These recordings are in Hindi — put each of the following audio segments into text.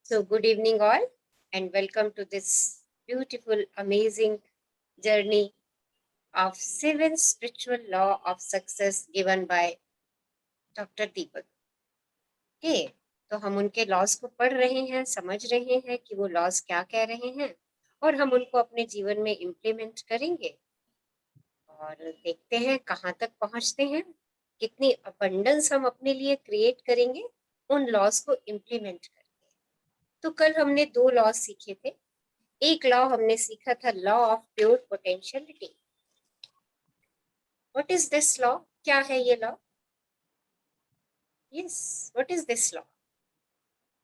So, good evening, all, and welcome to this beautiful, amazing journey of seven spiritual law of success given by doctor Deepak K. तो हम उनके लॉस को पढ़ रहे हैं, समझ रहे हैं कि वो लॉस क्या कह रहे हैं, और हम उनको अपने जीवन में इम्प्लीमेंट करेंगे और देखते हैं कहाँ तक पहुंचते हैं, कितनी अबंडेंस हम अपने लिए क्रिएट करेंगे उन लॉस को इम्प्लीमेंट करके। तो कल हमने दो लॉस सीखे थे। एक लॉ हमने सीखा था, law of pure potentiality. What is this law? क्या है ये law? Yes, what is this law?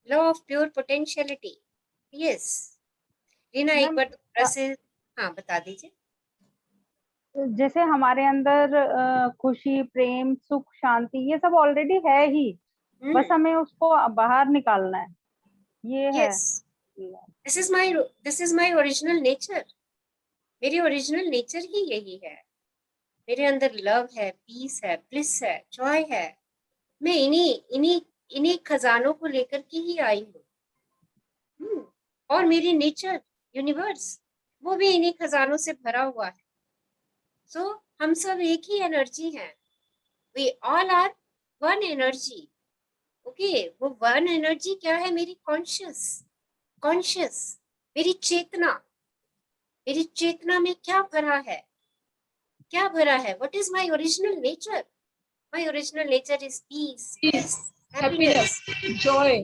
Law of pure potentiality. Yes Reena, एक मैम, बार दोबारा से हाँ बता दीजिए। जैसे हमारे अंदर खुशी, प्रेम, सुख, शांति ये सब ऑलरेडी है ही। बस हमें उसको बाहर निकालना है। ये है। Yes, this is my original nature. मेरी ओरिजिनल नेचर ही यही है। मेरे अंदर लव है, पीस है, ब्लिस है, जॉय है। मैं इन्हीं इन्हीं इन्हीं खजानों को लेकर के ही आई हूँ। और मेरी नेचर, यूनिवर्स, वो भी इन्हीं खजानों से भरा हुआ है। सो हम सब एक ही एनर्जी हैं। We all are one energy. Okay, वो वन एनर्जी क्या है? मेरी कॉन्शियस कॉन्शियस मेरी चेतना। मेरी चेतना में क्या भरा है? क्या भरा है? What is my original nature? My original nature is peace, Peace, bliss, happiness, happiness, joy.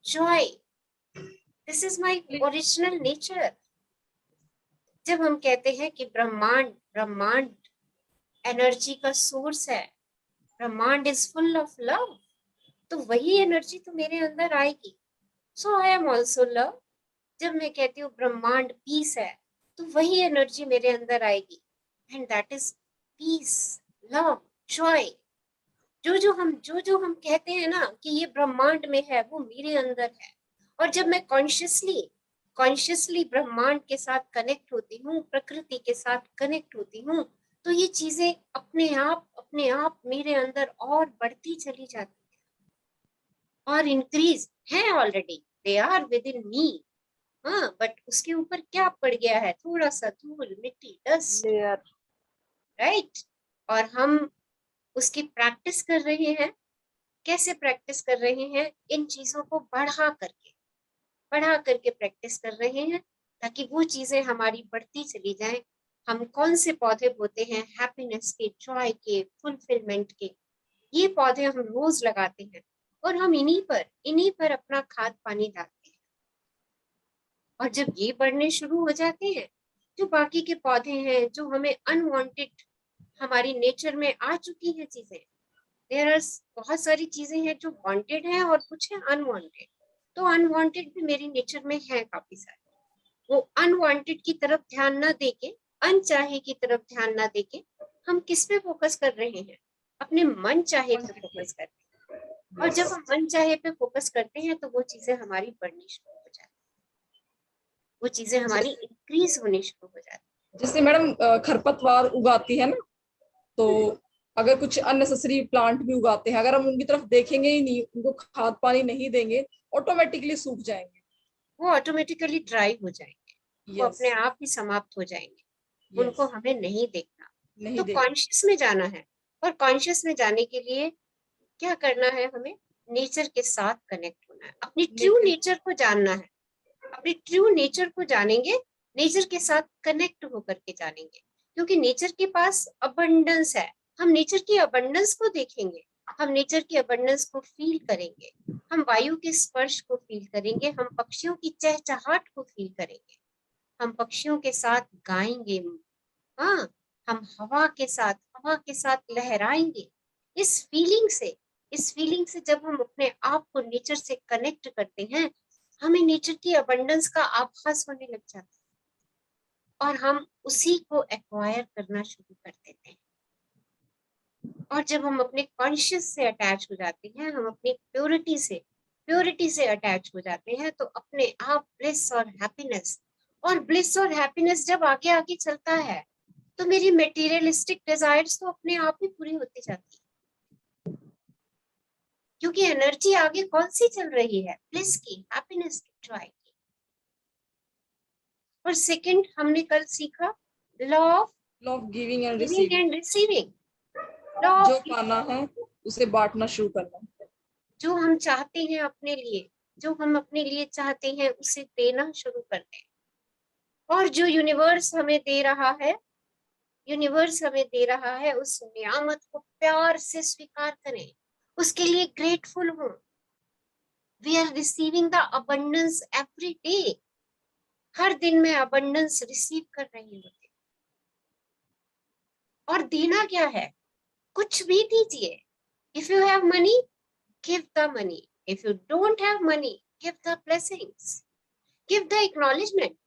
Joy. This is my original nature. जब हम कहते हैं कि ब्रह्मांड ब्रह्मांड एनर्जी का सोर्स है, ब्रह्मांड इज फुल ऑफ लव, तो वही एनर्जी तो मेरे अंदर आएगी। सो आई एम ऑल्सो लव। जब मैं कहती हूँ ब्रह्मांड पीस है, तो वही एनर्जी मेरे अंदर आएगी, and that is peace, love, Joy. जो जो हम कहते हैं ना कि ये ब्रह्मांड में है, वो मेरे अंदर है। और जब मैं कॉन्शियसली कॉन्शियसली ब्रह्मांड के साथ कनेक्ट होती हूँ, प्रकृति के साथ कनेक्ट होती हूँ, तो ये चीजें अपने आप मेरे अंदर और बढ़ती चली जाती है और इंक्रीज है। Already they are within me. हाँ, बट उसके ऊपर क्या पड़ गया है? थोड़ा सा धूल, मिट्टी, डस्ट, लेयर। राइट। और हम उसकी प्रैक्टिस कर रहे हैं। कैसे प्रैक्टिस कर रहे हैं? इन चीजों को बढ़ा करके प्रैक्टिस कर रहे हैं, ताकि वो चीजें हमारी बढ़ती चली जाएं। हम कौन से पौधे बोते हैं? हैप्पीनेस के, जॉय के, फुलफिलमेंट के। ये पौधे हम रोज लगाते हैं, और हम इन्हीं पर अपना खाद पानी डालते हैं। और जब ये बढ़ने शुरू हो जाते हैं, जो बाकी के पौधे हैं, जो हमें अनवांटेड, हमारी नेचर में आ चुकी है चीजें, देयर आर बहुत सारी चीजें हैं जो वांटेड हैं और कुछ है अनवांटेड। तो अनवांटेड भी मेरी नेचर में है काफी सारे। वो अनवांटेड की तरफ ध्यान ना देके, अनचाहे की तरफ ध्यान ना देके, हम किस पे फोकस कर रहे हैं? अपने मन चाहे पे फोकस कर रहे हैं। और जब हम मन चाहे पे फोकस करते हैं, तो वो चीजें हमारी बढ़नी शुरू हो जाती है, वो चीजें हमारी इंक्रीज होनी शुरू हो जाती जैसे मैडम खरपतवार उगाती है ना, तो है। अगर कुछ अननेसेसरी प्लांट भी उगाते हैं, अगर हम उनकी तरफ देखेंगे ही नहीं, उनको खाद पानी नहीं देंगे, ऑटोमेटिकली सूख जाएंगे। वो ऑटोमेटिकली ड्राई हो जाएंगे, वो यस, अपने आप ही समाप्त हो जाएंगे। यस, उनको हमें नहीं देखना। नहीं तो देख। कॉन्शियस में जाना है, और कॉन्शियस में जाने के लिए क्या करना है? हमें नेचर के साथ कनेक्ट होना है, अपनी ट्रू नेचर। नेचर को जानना है। अपनी ट्रू नेचर को जानेंगे, नेचर के साथ कनेक्ट होकर के जानेंगे, क्योंकि नेचर के पास अबंडेंस है। हम नेचर की अबंडेंस को देखेंगे, हम नेचर की अबंडेंस को फील करेंगे, हम वायु के स्पर्श को फील करेंगे, हम पक्षियों की चहचहाट को फील करेंगे, हम पक्षियों के साथ गाएंगे। हाँ, हम हवा के साथ लहराएंगे। इस फीलिंग से इस फीलिंग से जब हम अपने आप को नेचर से कनेक्ट करते हैं, हमें नेचर की अबंडेंस का आभास होने लग जाता है, और हम उसी को एक्वायर करना शुरू कर देते हैं। और जब हम अपने कॉन्शियस से अटैच हो जाते हैं, हम अपनी प्योरिटी से अटैच हो जाते हैं, तो अपने आप ब्लिस और हैप्पीनेस जब आगे आगे चलता है, तो मेरी मटेरियलिस्टिक डिजायर्स तो अपने आप ही पूरी होती जाती है। क्योंकि एनर्जी आगे कौन सी चल रही है, ब्लिस की, हैप्पीनेस की, जॉय की। और सेकंड हमने कल सीखा law of giving and giving receiving. And receiving. Law जो ऑफ पाना है उसे बांटना शुरू करना। जो हम चाहते हैं अपने लिए, जो हम अपने लिए चाहते हैं उसे देना शुरू कर दें। और जो यूनिवर्स हमें दे रहा है, यूनिवर्स हमें दे रहा है, उस नियामत को प्यार से स्वीकार करें, उसके लिए ग्रेटफुल हो। We are receiving the abundance every day. हर दिन मैं अबंडेंस रिसीव कर रही हूँ। और देना क्या है, कुछ भी दीजिए। If you have money, give the money. If you don't have money, give the blessings, give the acknowledgement,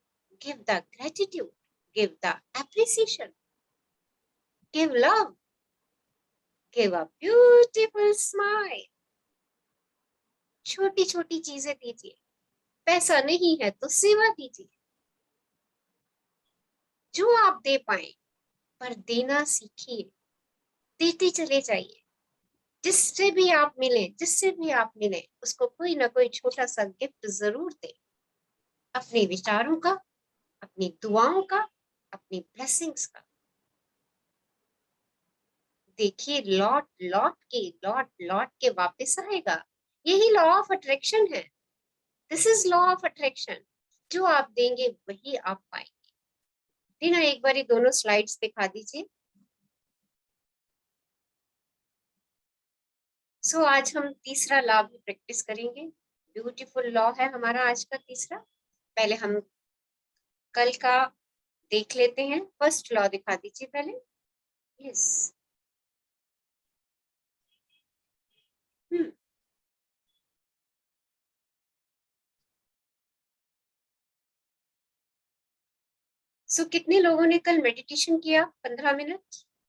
give the gratitude, give the appreciation, give love, give a beautiful smile. छोटी छोटी चीजें दीजिए। पैसा नहीं है तो सेवा दीजिए, जो आप दे पाए, पर देना सीखिए, देते चले जाइए। जिससे भी आप मिले, जिससे भी आप मिले, उसको कोई ना कोई छोटा सा गिफ्ट जरूर दे। अपने विचारों का, अपनी दुआओं का, अपनी ब्लेसिंग्स का। देखिए लौट लौट लौट के वापस आएगा। यही लॉ ऑफ अट्रैक्शन है। This is law of attraction. जो आप देंगे वही आप पाएंगे। टीना एक बारी दोनों स्लाइड्स दिखा दीजिए। सो आज हम तीसरा लॉ भी प्रैक्टिस करेंगे। ब्यूटीफुल लॉ है हमारा आज का तीसरा। पहले हम कल का देख लेते हैं। फर्स्ट लॉ दिखा दीजिए पहले। यस। सो कितने लोगों ने कल मेडिटेशन किया 15 मिनट?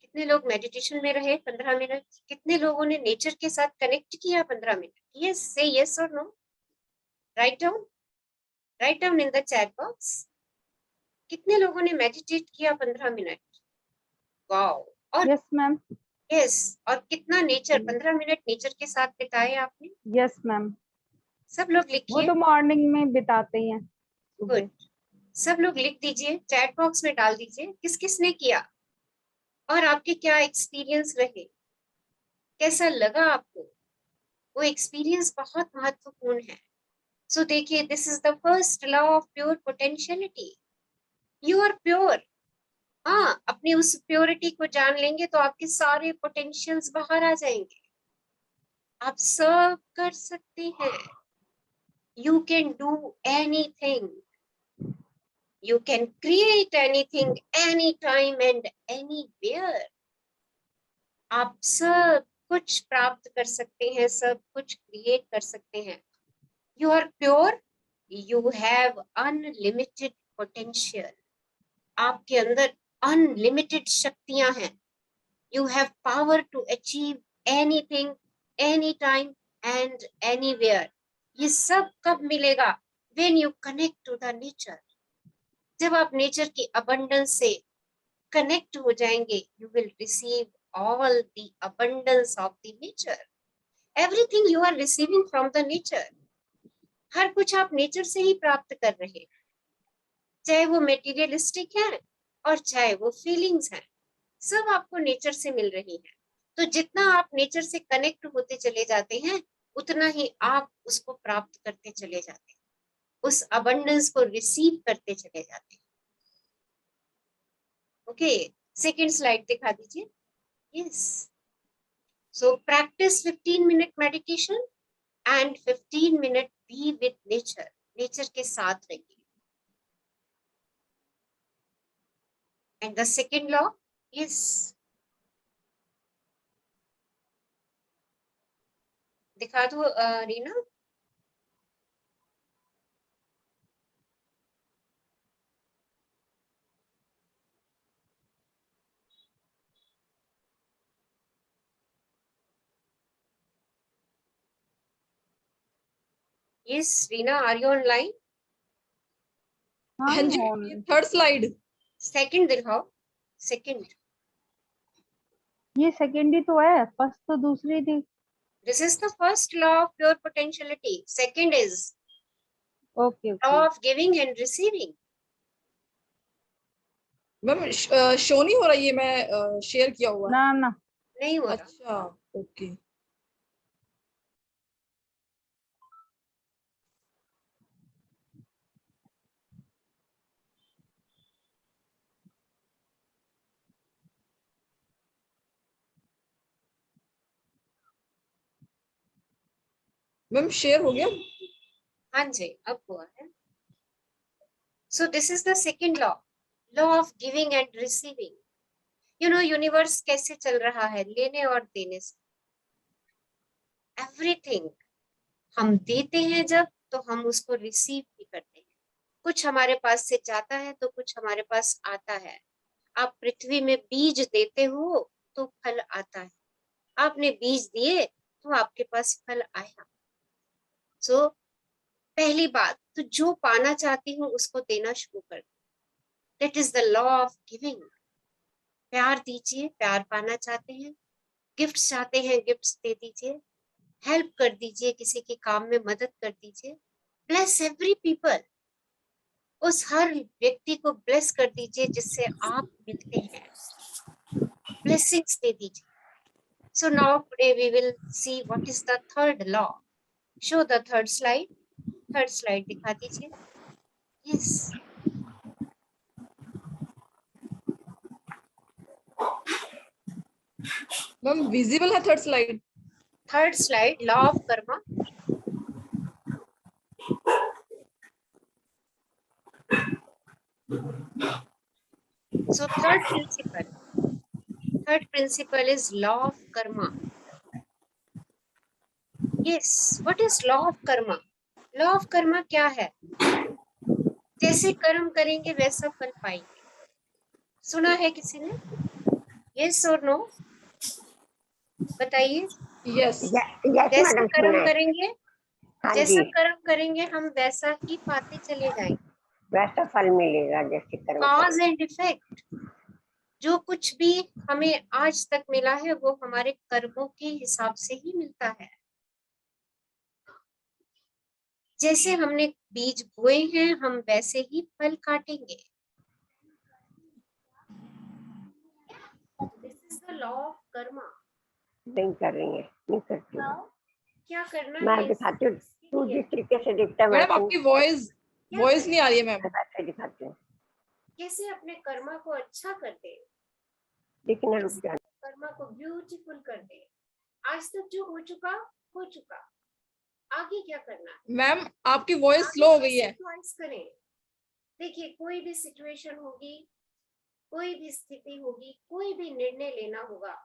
कितने लोग मेडिटेशन में रहे 15 मिनट? कितने लोगों ने नेचर के साथ कनेक्ट किया 15 मिनट? यस, से यस और no. Write down, write down in the chat box. कितने लोगों ने मेडिटेट किया 15 मिनट? वाओ। और यस मैम। यस, और कितना नेचर 15 मिनट नेचर के साथ बिताए आपने? Yes ma'am. सब लोग वो लिखिए। तो मॉर्निंग में बिताते हैं सुबह। गुड। सब लोग लिख दीजिए, चैट बॉक्स में डाल दीजिए किस किस ने किया और आपके क्या एक्सपीरियंस रहे, कैसा लगा आपको। वो एक्सपीरियंस बहुत महत्वपूर्ण है। सो देखिए, this is the first law of pure potentiality. You are pure. हाँ, अपनी उस प्योरिटी को जान लेंगे तो आपके सारे पोटेंशियल्स बाहर आ जाएंगे। आप सब कर सकते हैं। You can do anything, you can create anything, any time and anywhere. आप सब कुछ प्राप्त कर सकते हैं, सब कुछ क्रिएट कर सकते हैं। You are pure, you have unlimited potential. आपके अंदर अनलिमिटेड शक्तियां हैं। You have power to achieve anything, any time and anywhere. ये सब कब मिलेगा? When you connect to the nature. जब आप नेचर की अबंडेंस से कनेक्ट हो जाएंगे, you will receive all the abundance of the nature. Everything you are receiving from the nature. हर कुछ आप नेचर से ही प्राप्त कर रहे हैं, चाहे वो मेटीरियलिस्टिक है और चाहे वो फीलिंग्स हैं, सब आपको नेचर से मिल रही है। तो जितना आप नेचर से कनेक्ट होते चले जाते हैं, उतना ही आप उसको प्राप्त करते चले जाते हैं, उस अबंडेंस को रिसीव करते चले जाते हैं। ओके, सेकंड स्लाइड दिखा दीजिए। Yes. So practice 15 minute meditation and 15 minute be with nature. Nature के साथ रहिए। And the second law, yes, दिखा दो Reena. Yes Reena, are you online? हाँ हाँ जी, ये थर्ड स्लाइड। सेकंड दिखाओ, सेकंड। ये सेकेंड ही तो है, फर्स्ट तो दूसरी थी। This is the first law of pure potentiality. Second is okay law okay. of giving and receiving. Ma'am show नहीं हो रहा, ये मैं शेयर किया हुआ है। ना ना नहीं हो रहा। अच्छा ओके। मैम शेयर हो गया? हाँ जी, अब हुआ है। So this is the second law, law of giving and receiving. You know, universe कैसे चल रहा है, लेने और देने से। एवरीथिंग हम देते हैं जब, तो हम उसको रिसीव भी करते हैं। कुछ हमारे पास से जाता है तो कुछ हमारे पास आता है। आप पृथ्वी में बीज देते हो तो फल आता है। आपने बीज दिए तो आपके पास फल आया। सो पहली बात तो जो पाना चाहती हूँ उसको देना शुरू कर दो। That is the law of giving. प्यार दीजिए, प्यार पाना चाहते हैं। गिफ्ट्स चाहते हैं, गिफ्ट्स दे दीजिए। हेल्प कर दीजिए, किसी के काम में मदद कर दीजिए। Bless every people. उस हर व्यक्ति को ब्लेस कर दीजिए जिससे आप मिलते हैं। ब्लेसिंग्स दे दीजिए। So now today we will see what is the third law. Show the third slide. Third slide दिखा दीजिए। Yes. मैम विजिबल है third slide? Third slide, law of karma. So third principle is law of karma. Yes, what is law of karma? Law of karma क्या है? जैसे कर्म करेंगे वैसा फल पाएंगे। सुना है किसी ने? Yes or no? बताइए। यस जैसा कर्म करेंगे, हाँ जैसा जी, कर्म करेंगे हम वैसा ही पाते चले जाएंगे। वैसा फल मिलेगा जैसे कर्म कॉज करेंगे। And effect. जो कुछ भी हमें आज तक मिला है वो हमारे कर्मों के हिसाब से ही मिलता है। जैसे हमने बीज बोए हैं हम वैसे ही फल काटेंगे। This is the law of Karma. नहीं कर रही है, नहीं करती हूँ। क्या करना मैं है? दिखाती हूँ, तू जिस तरीके से दिखता है मैडम आपकी वॉइस नहीं आ रही है मैम। वैसे दिखाती हूँ। कैसे अपने कर्मा को अच्छा कर दे, लेकिन रुक जा। कर्मा को ब्यूटीफुल कर दे। आज तक जो हो चुका हो चुका, आगे क्या करना है? मैम आपकी वॉइस स्लो हो गई है। चॉइस करें। देखिए कोई भी सिचुएशन होगी, कोई भी स्थिति होगी, कोई भी निर्णय लेना होगा,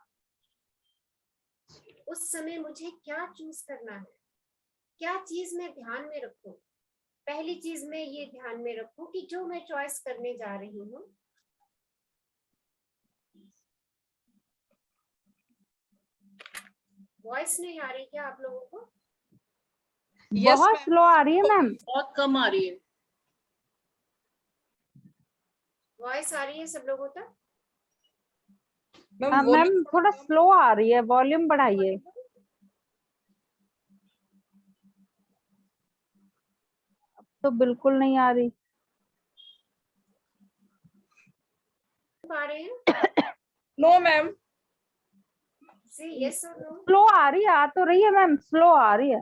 उस समय मुझे क्या चूज करना है, क्या चीज मैं ध्यान में रखूं। पहली चीज मैं ये ध्यान में रखूं कि जो मैं चॉइस करने जा रही हूँ, वॉइस नहीं आ रही क्या आप लोगों को? बहुत स्लो आ रही है मैम। बहुत कम आ रही है। वॉइस आ रही है सब लोगों तक? मैम थोड़ा स्लो आ रही है, वॉल्यूम बढ़ाइए। तो बिल्कुल नहीं आ रही। आ रहे हैं? No ma'am. से यस और नो? स्लो आ रही है, आ तो रही है मैम, स्लो आ रही है।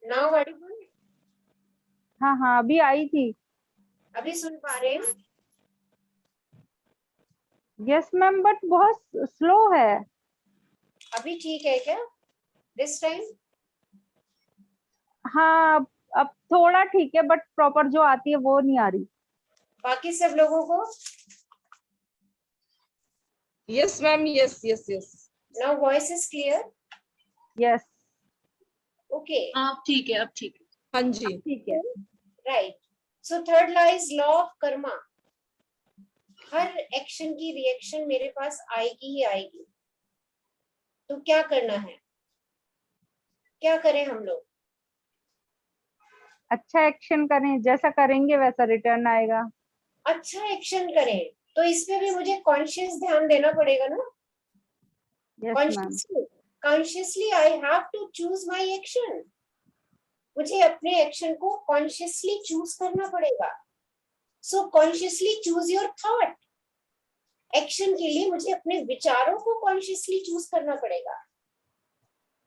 Now Audible? हाँ हाँ अभी आई थी। अभी सुन पा रहे हैं? यस मैम बट बहुत स्लो है। अभी ठीक है क्या दिस टाइम? हाँ अब थोड़ा ठीक है बट प्रॉपर जो आती है वो नहीं आ रही। बाकी सब लोगों को? Yes ma'am, yes yes yes. Now voice is clear? Yes okay, आप ठीक है, अब ठीक है। हाँ जी ठीक है। Right. So third law is law of Karma. Her action की रिएक्शन मेरे पास आएगी ही आएगी। तो क्या करना है, क्या करें हम लोग? अच्छा एक्शन करें, जैसा करेंगे वैसा रिटर्न आएगा। अच्छा एक्शन करें तो इसमें भी मुझे कॉन्शियस ध्यान देना पड़ेगा ना। Yes ma'am. Conscious consciously I have to choose my action. मुझे अपने एक्शन को कॉन्शियसली चूज करना पड़ेगा। So consciously choose your thought. Action के लिए मुझे अपने विचारों को कॉन्शियसली चूज करना पड़ेगा।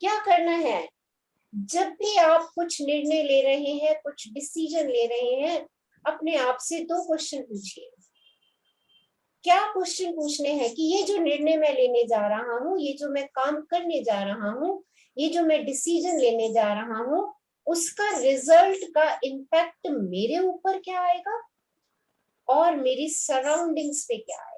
क्या करना है? जब भी आप कुछ निर्णय ले रहे हैं, कुछ डिसीजन ले रहे हैं, अपने आप से 2 क्वेश्चन पूछिए। क्या क्वेश्चन पूछने हैं कि ये जो निर्णय मैं लेने जा रहा हूँ, ये जो मैं काम करने जा रहा हूँ, ये जो मैं डिसीजन लेने जा रहा हूँ, उसका रिजल्ट का इम्पैक्ट मेरे ऊपर क्या आएगा और मेरी सराउंडिंग्स पे क्या आएगा।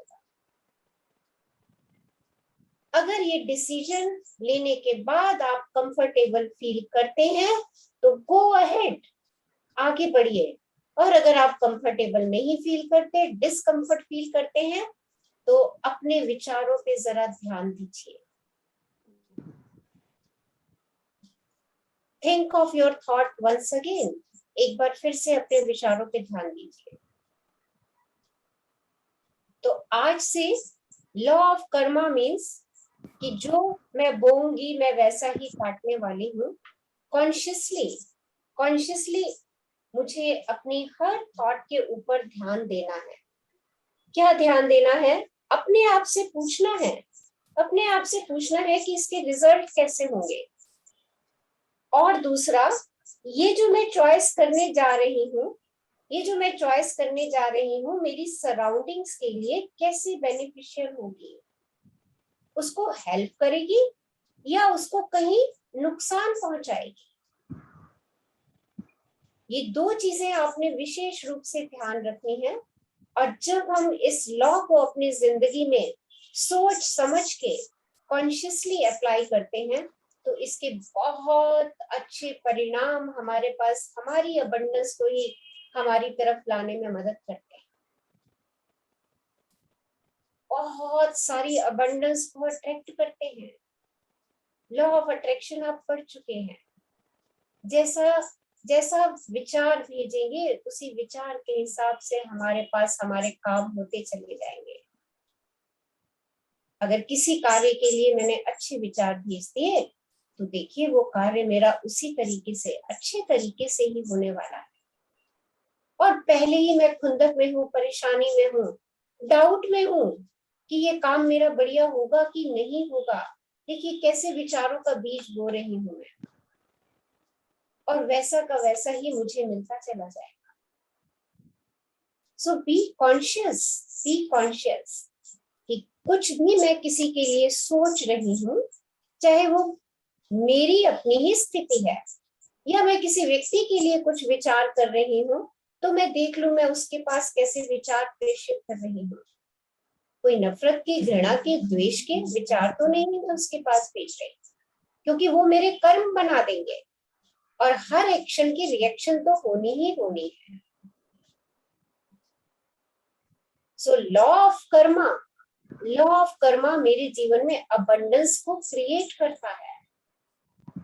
अगर ये डिसीजन लेने के बाद आप कंफर्टेबल फील करते हैं तो गो अहेड, आगे बढ़िए। और अगर आप कंफर्टेबल नहीं फील करते, डिस्कंफर्ट फील करते हैं, तो अपने विचारों पे जरा ध्यान दीजिए। Think of your thought once again. एक बार फिर से अपने विचारों पे ध्यान दीजिए। तो आज से लॉ ऑफ कर्मा मीन्स कि जो मैं बोऊंगी मैं वैसा ही काटने वाली हूँ। कॉन्शियसली मुझे अपनी हर थॉट के ऊपर ध्यान देना है। क्या ध्यान देना है? अपने आप से पूछना है, अपने आप से पूछना है कि इसके रिजल्ट कैसे होंगे। और दूसरा, ये जो मैं चॉइस करने जा रही हूँ, ये जो मैं चॉइस करने जा रही हूँ मेरी सराउंडिंग्स के लिए कैसे बेनिफिशियल होगी, उसको हेल्प करेगी या उसको कहीं नुकसान पहुंचाएगी। ये 2 चीजें आपने विशेष रूप से ध्यान रखनी है। और जब हम इस लॉ को अपनी जिंदगी में सोच समझ के कॉन्शियसली अप्लाई करते हैं तो इसके बहुत अच्छे परिणाम हमारे पास, हमारी अबंडेंस को ही हमारी तरफ लाने में मदद करते हैं। बहुत सारी अबंडेंस को अट्रैक्ट करते हैं। लॉ ऑफ अट्रैक्शन आप पढ़ चुके हैं। जैसा जैसा विचार भेजेंगे उसी विचार के हिसाब से हमारे पास हमारे काम होते चले जाएंगे। अगर किसी कार्य के लिए मैंने अच्छे विचार भेज दिए तो देखिए वो कार्य मेरा उसी तरीके से, अच्छे तरीके से ही होने वाला है। और पहले ही मैं खुंदक में हूँ, परेशानी में हूँ, डाउट में हूँ कि ये काम मेरा बढ़िया होगा कि नहीं होगा। देखिए कैसे विचारों का बीज बो रही हूँ मैं, और वैसा का वैसा ही मुझे मिलता चला जाएगा। सो बी कॉन्शियस कि कुछ भी मैं किसी के लिए सोच रही हूँ, चाहे वो मेरी अपनी ही स्थिति है या मैं किसी व्यक्ति के लिए कुछ विचार कर रही हूँ, तो मैं देख लूं मैं उसके पास कैसे विचार प्रेषित कर रही हूँ। कोई नफरत के, घृणा के, द्वेष के विचार तो नहीं मैं उसके पास भेज रही, क्योंकि वो मेरे कर्म बना देंगे और हर एक्शन की रिएक्शन तो होनी ही होनी है। सो लॉ ऑफ कर्मा मेरे जीवन में अबंडेंस को क्रिएट करता है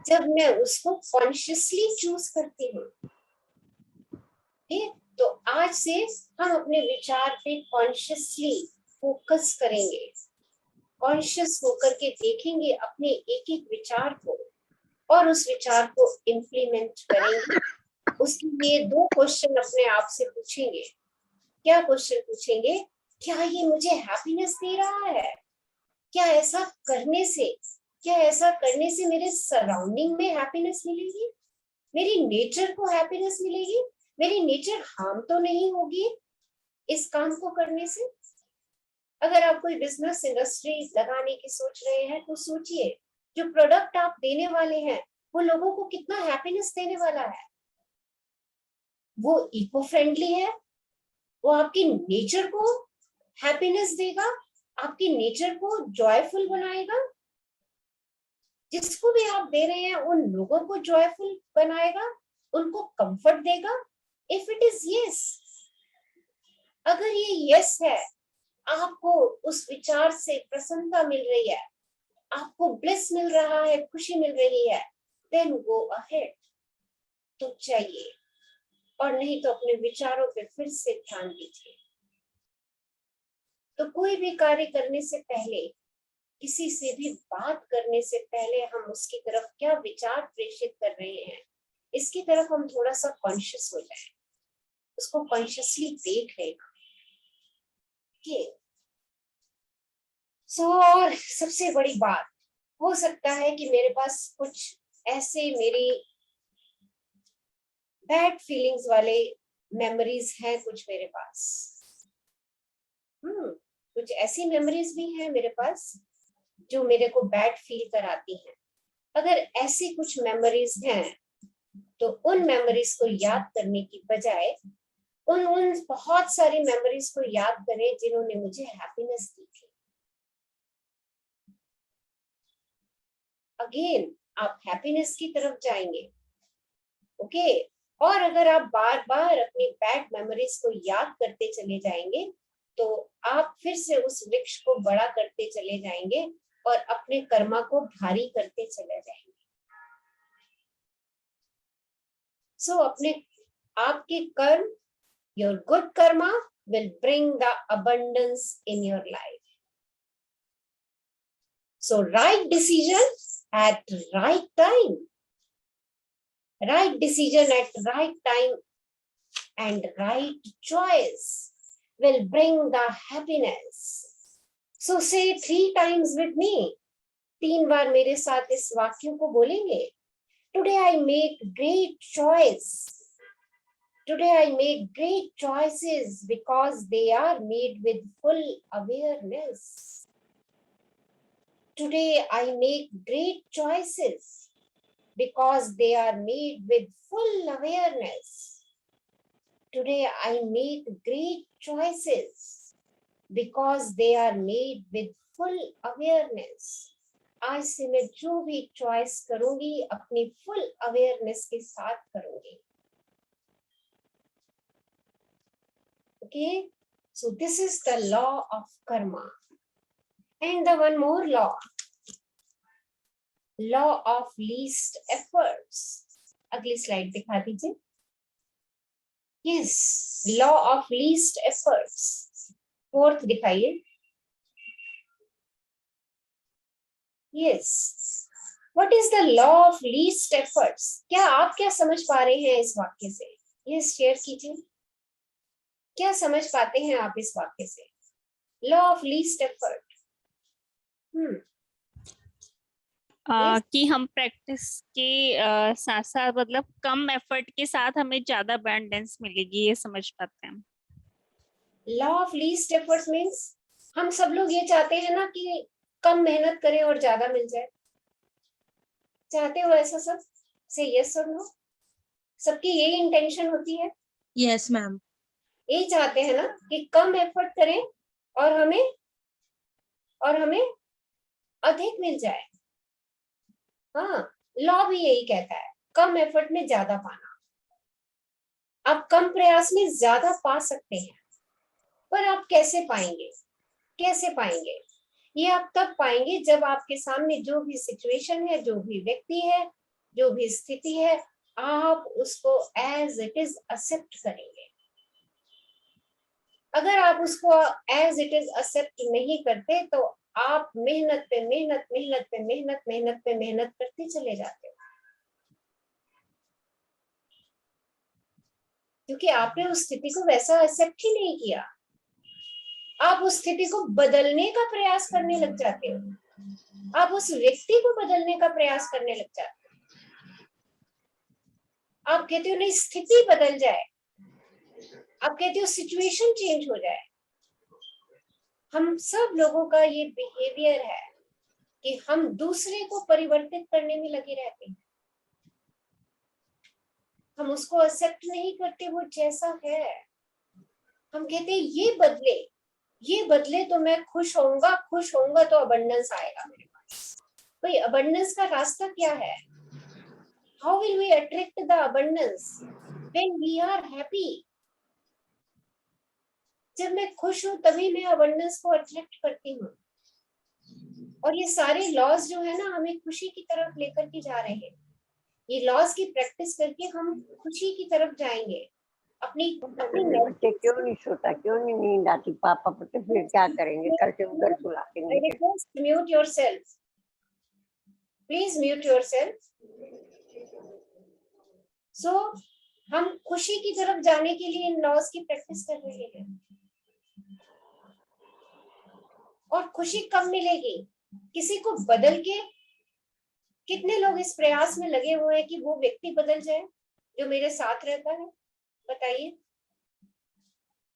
जब मैं उसको कॉन्शियसली चूज करती हूँ। ठीक, तो आज से हम अपने विचार पे कॉन्शियसली फोकस करेंगे, कॉन्शियस होकर के देखेंगे अपने एक एक विचार को और उस विचार को इम्प्लीमेंट करेंगे। उसके लिए 2 क्वेश्चन अपने आप से पूछेंगे। क्या क्वेश्चन पूछेंगे? क्या ये मुझे हैप्पीनेस दे रहा है? क्या ऐसा करने से मेरे सराउंडिंग में हैप्पीनेस मिलेगी? मेरी नेचर को हैप्पीनेस मिलेगी? मेरी नेचर हार्म तो नहीं होगी इस काम को करने से? अगर आप कोई बिजनेस इंडस्ट्री लगाने की सोच रहे हैं तो सोचिए जो प्रोडक्ट आप देने वाले हैं वो लोगों को कितना हैप्पीनेस देने वाला है। वो इको फ्रेंडली है, वो आपकी नेचर को हैप्पीनेस देगा, आपकी नेचर को जॉयफुल बनाएगा। जिसको भी आप दे रहे हैं उन लोगों को जॉयफुल बनाएगा, उनको कंफर्ट देगा। इफ इट इज यस, अगर ये यस है, आपको उस विचार से प्रसन्नता मिल रही है, आपको ब्लिस मिल रहा है, खुशी मिल रही है, देन गो अहेड। तो चाहिए, और नहीं तो अपने विचारों पे फिर से ध्यान दीजिए। तो कोई भी कार्य करने से पहले किसी से भी बात करने से पहले हम उसकी तरफ क्या विचार प्रेषित कर रहे हैं, इसकी तरफ हम थोड़ा सा कॉन्शियस हो जाए, उसको कॉन्शियसली देख लेना। और सबसे बड़ी बात, हो सकता है कि मेरे पास कुछ ऐसे मेरी बैड फीलिंग्स वाले मेमोरीज हैं कुछ मेरे पास, कुछ ऐसी मेमोरीज भी हैं मेरे पास जो मेरे को बैड फील कराती हैं। अगर ऐसी कुछ मेमोरीज हैं तो उन मेमोरीज को याद करने की बजाय उन बहुत सारी मेमोरीज को याद करें जिन्होंने मुझे हैप्पीनेस दी थी। अगेन आप हैप्पीनेस की तरफ जाएंगे। ओके और अगर आप बार बार अपनी बैड मेमोरीज को याद करते चले जाएंगे तो आप फिर से उस वृक्ष को बड़ा करते चले जाएंगे और अपने कर्मा को भारी करते चले जाएंगे। सो अपने आपके कर्म, your good karma will bring the abundance in your life. So right decision at right time. Right decision at right time and right choice will bring the happiness. So say 3 times with me. 3 बार मेरे साथ इस वाक्य को बोलेंगे। Today I make great choice. Today I make great choices because they are made with full awareness. Today I make great choices because they are made with full awareness. Today I make great choices because they are made with full awareness. आज से मैं जो भी चॉइस करूंगी अपनी फुल अवेयरनेस के साथ करूंगी। Okay, so this is the law of karma. And the one more law of least efforts. अगली स्लाइड दिखा दीजिए। Yes, law of least efforts. 4th दिखाइए। Yes, what is the law of least efforts? क्या आप क्या समझ पा रहे हैं इस वाक्य से? Yes, शेयर कीजिए। क्या समझ पाते हैं आप इस वाक्य से? Law of least effort. कि हम प्रैक्टिस के साथ साथ मतलब कम एफर्ट के साथ हमें ज्यादा अबंडेंस मिलेगी, ये समझ पाते हैं। Law of least efforts means हम सब लोग ये चाहते हैं ना कि कम मेहनत करें और ज्यादा मिल जाए। चाहते हो ऐसा सब? से यस और नो? सबकी यही इंटेंशन होती है? Yes ma'am. यही चाहते हैं ना कि कम एफर्ट करें और हमें अधिक मिल जाए। हाँ, लॉ भी यही कहता है, कम एफर्ट में ज्यादा पाना। आप कम प्रयास में ज्यादा पा सकते हैं, पर आप कैसे पाएंगे? कैसे पाएंगे? ये आप तब पाएंगे जब आपके सामने जो भी सिचुएशन है, जो भी व्यक्ति है, जो भी स्थिति है, आप उसको एज इट इज एक्सेप्ट करेंगे। अगर आप उसको एज इट इज एक्सेप्ट नहीं करते तो आप मेहनत पे मेहनत करते चले जाते हो, क्योंकि आपने उस स्थिति को वैसा एक्सेप्ट ही नहीं किया। आप उस स्थिति को बदलने का प्रयास करने लग जाते हो, आप उस व्यक्ति को बदलने का प्रयास करने लग जाते हो। आप कहते हो नहीं स्थिति बदल जाए, आप कहते हो सिचुएशन चेंज हो जाए। हम सब लोगों का ये बिहेवियर है कि हम दूसरे को परिवर्तित करने में लगे रहते हैं। हम उसको एक्सेप्ट नहीं करते वो जैसा है। हम कहते हैं ये बदले तो मैं खुश होऊंगा तो अबंडेंस आएगा मेरे पास। भाई अबंडेंस का रास्ता क्या है? How will we attract the abundance when we are happy? जब मैं खुश हूं तभी मैं अबंडेंस को अट्रैक्ट करती हूँ। और ये सारे लॉज जो है ना हमें खुशी की तरफ लेकर के जा रहे हैं। ये लॉज की प्रैक्टिस करके हम खुशी की तरफ जाएंगे, अपनी बच्चे क्यों नहीं सोता, क्यों नहीं नींद आती पापा पर, तो फिर क्या करेंगे, कल से उधर सुला I देंगे। request mute yourself. Please mute yourself. So, हम खुशी की तरफ जाने के लिए इन लॉज की प्रैक्टिस कर रहे हैं। और खुशी कब मिलेगी? किसी को बदल के। कितने लोग इस प्रयास में लगे हुए हैं कि वो व्यक्ति बदल जाए जो मेरे साथ रहता है? बताइए।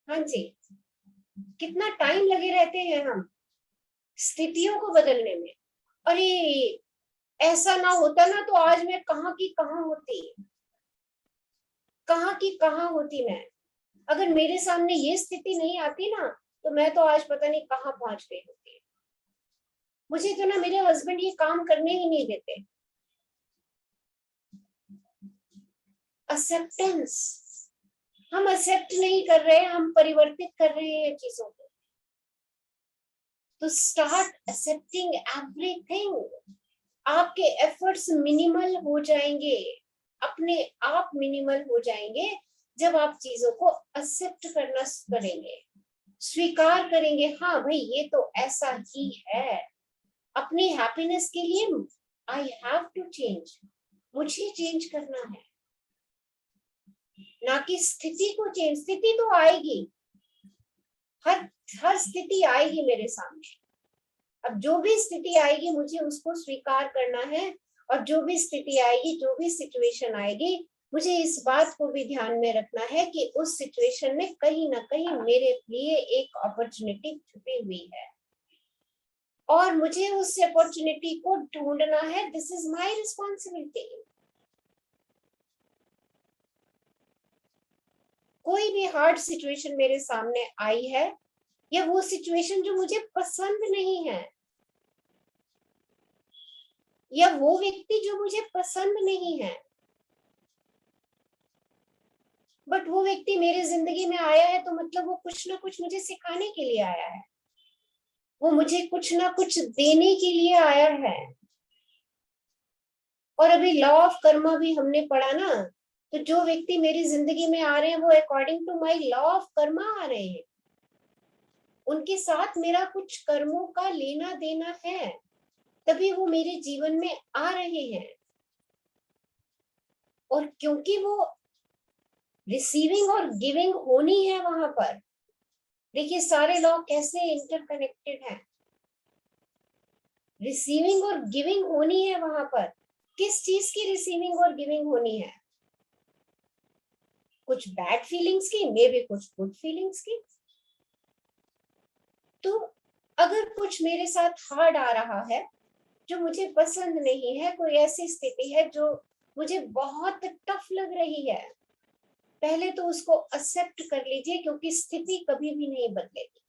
हाँ जी, कितना टाइम लगे रहते हैं हम स्थितियों को बदलने में। अरे ऐसा ना होता ना तो आज मैं कहाँ की कहाँ होती, कहाँ की कहाँ होती मैं। अगर मेरे सामने ये स्थिति नहीं आती ना तो मैं तो आज पता नहीं कहाँ पहुंच गई होती। मुझे तो ना मेरे हस्बैंड ये काम करने ही नहीं देते। एक्सेप्टेंस, हम एक्सेप्ट नहीं कर रहे, हम परिवर्तित कर रहे हैं चीजों को। तो स्टार्ट एक्सेप्टिंग एवरीथिंग। आपके एफर्ट्स मिनिमल हो जाएंगे, अपने आप मिनिमल हो जाएंगे जब आप चीजों को एक्सेप्ट करना करेंगे, स्वीकार करेंगे। हाँ भाई ये तो ऐसा ही है। अपनी हैप्पीनेस के लिए आई हैव टू चेंज, मुझे चेंज करना है, ना कि स्थिति को चेंज। स्थिति तो आएगी, हर स्थिति आएगी मेरे सामने। अब जो भी स्थिति आएगी मुझे उसको स्वीकार करना है, और जो भी स्थिति आएगी, जो भी सिचुएशन आएगी, मुझे इस बात को भी ध्यान में रखना है कि उस सिचुएशन में कहीं ना कहीं मेरे लिए एक अपॉर्चुनिटी छुपी हुई है और मुझे उस अपॉर्चुनिटी को ढूंढना है। This is my responsibility. कोई भी हार्ड सिचुएशन मेरे सामने आई है या वो सिचुएशन जो मुझे पसंद नहीं है, या वो व्यक्ति जो मुझे पसंद नहीं है, बट वो व्यक्ति मेरे जिंदगी में आया है तो मतलब वो कुछ ना कुछ मुझे सिखाने के लिए आया है, वो मुझे कुछ ना कुछ देने के लिए आया है। और अभी लॉ ऑफ कर्मा भी हमने पढ़ा ना, तो जो व्यक्ति मेरी जिंदगी में आ रहे हैं वो according to my law of karma आ रहे हैं। उनके साथ मेरा कुछ कर्मों का लेना देना है, तभी वो मेरे जीवन में आ रहे हैं। और क्योंकि वो रिसीविंग और गिविंग होनी है वहां पर। देखिए सारे लॉ कैसे इंटरकनेक्टेड है। रिसीविंग और गिविंग होनी है वहां पर। किस चीज की रिसीविंग और गिविंग होनी है? कुछ बैड फीलिंग्स की, मे बी कुछ गुड फीलिंग्स की। तो अगर कुछ मेरे साथ हार्ड आ रहा है जो मुझे पसंद नहीं है, कोई ऐसी स्थिति है जो मुझे बहुत टफ लग रही है, पहले तो उसको एक्सेप्ट कर लीजिए, क्योंकि स्थिति कभी भी नहीं बदलेगी,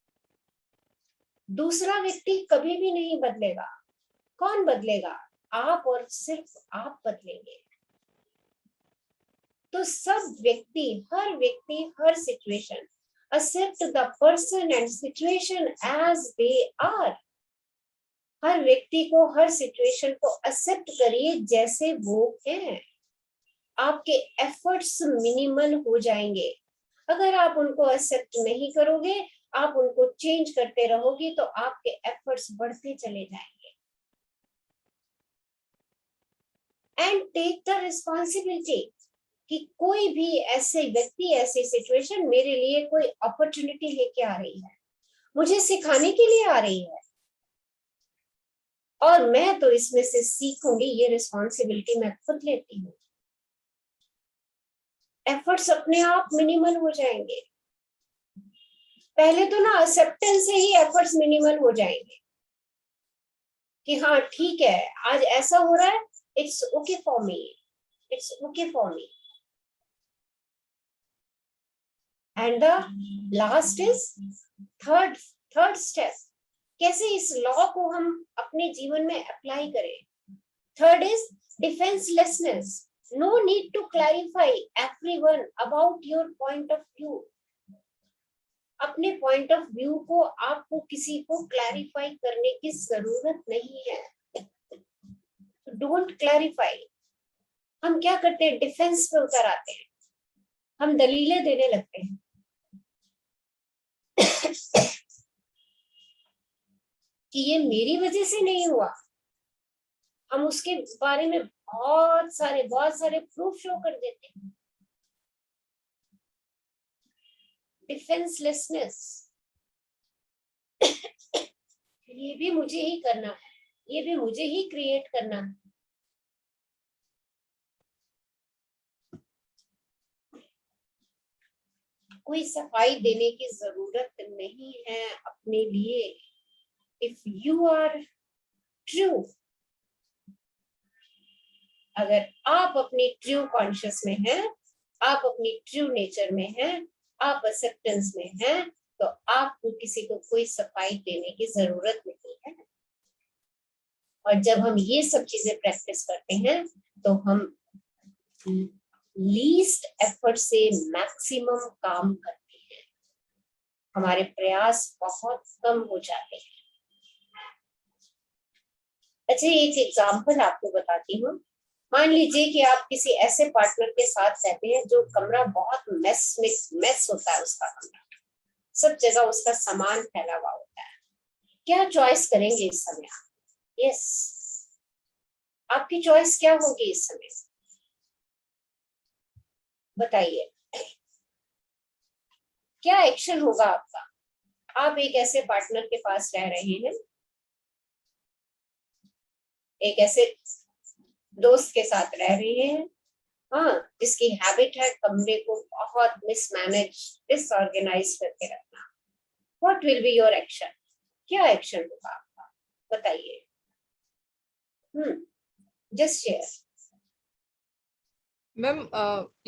दूसरा व्यक्ति कभी भी नहीं बदलेगा। कौन बदलेगा? आप, और सिर्फ आप बदलेंगे। तो सब व्यक्ति, हर situation, accept the person and situation as they are. हर व्यक्ति को, हर सिचुएशन को एक्सेप्ट करिए जैसे वो है। आपके एफर्ट्स मिनिमल हो जाएंगे। अगर आप उनको एक्सेप्ट नहीं करोगे, आप उनको चेंज करते रहोगे, तो आपके एफर्ट्स बढ़ते चले जाएंगे। एंड टेक द रिस्पॉन्सिबिलिटी कि कोई भी ऐसे व्यक्ति, ऐसी सिचुएशन मेरे लिए कोई अपॉर्चुनिटी लेके आ रही है, मुझे सिखाने के लिए आ रही है, और मैं तो इसमें से सीखूंगी। ये रिस्पॉन्सिबिलिटी मैं खुद लेती हूँ। एफर्ट्स अपने आप मिनिमल हो जाएंगे। पहले तो ना एक्सेप्टेंस से ही एफर्ट्स मिनिमल हो जाएंगे कि हाँ ठीक है, आज ऐसा हो रहा है, it's okay for me, it's okay for me. And the last is third step. कैसे इस लॉ को हम अपने जीवन में अप्लाई करें? Third is defencelessness. No need to clarify everyone about your point of view. अपने पॉइंट ऑफ व्यू को आपको किसी को क्लैरिफाई करने की जरूरत नहीं है। Don't clarify. हम क्या करते हैं? डिफेंस पे उतर आते हैं। हम दलीलें देने लगते हैं कि ये मेरी वजह से नहीं हुआ। हम उसके बारे में बहुत सारे प्रूफ शो कर देते हैं। डिफेंसलेसनेस, ये भी मुझे ही करना है, ये भी मुझे ही क्रिएट करना है। कोई सफाई देने की जरूरत नहीं है अपने लिए। इफ यू आर ट्रू, अगर आप अपनी ट्रू कॉन्शियस में हैं, आप अपनी ट्रू नेचर में हैं, आप एक्सेप्टेंस में हैं, तो आपको किसी को कोई सफाई देने की जरूरत नहीं है। और जब हम ये सब चीजें प्रैक्टिस करते हैं तो हम लीस्ट एफर्ट से मैक्सिमम काम करते हैं। हमारे प्रयास बहुत कम हो जाते हैं। अच्छा, एक एग्जांपल आपको बताती हूँ। मान लीजिए कि आप किसी ऐसे पार्टनर के साथ रहते हैं जो कमरा बहुत मेस होता है, उसका कमरा सब जगह उसका सामान फैला हुआ होता है। क्या चॉइस करेंगे इस समय आप? यस, आपकी चॉइस क्या होगी इस समय? बताइए, क्या एक्शन होगा आपका? आप एक ऐसे पार्टनर के पास रह रहे हैं, एक ऐसे दोस्त के साथ रह रहे हैं, हाँ, जिसकी हैबिट है कमरे को बहुत मिसमैनेज, डिसऑर्गेनाइज करके रखना। What will be your action? क्या एक्शन होगा आपका? बताइए। Just share. मैम,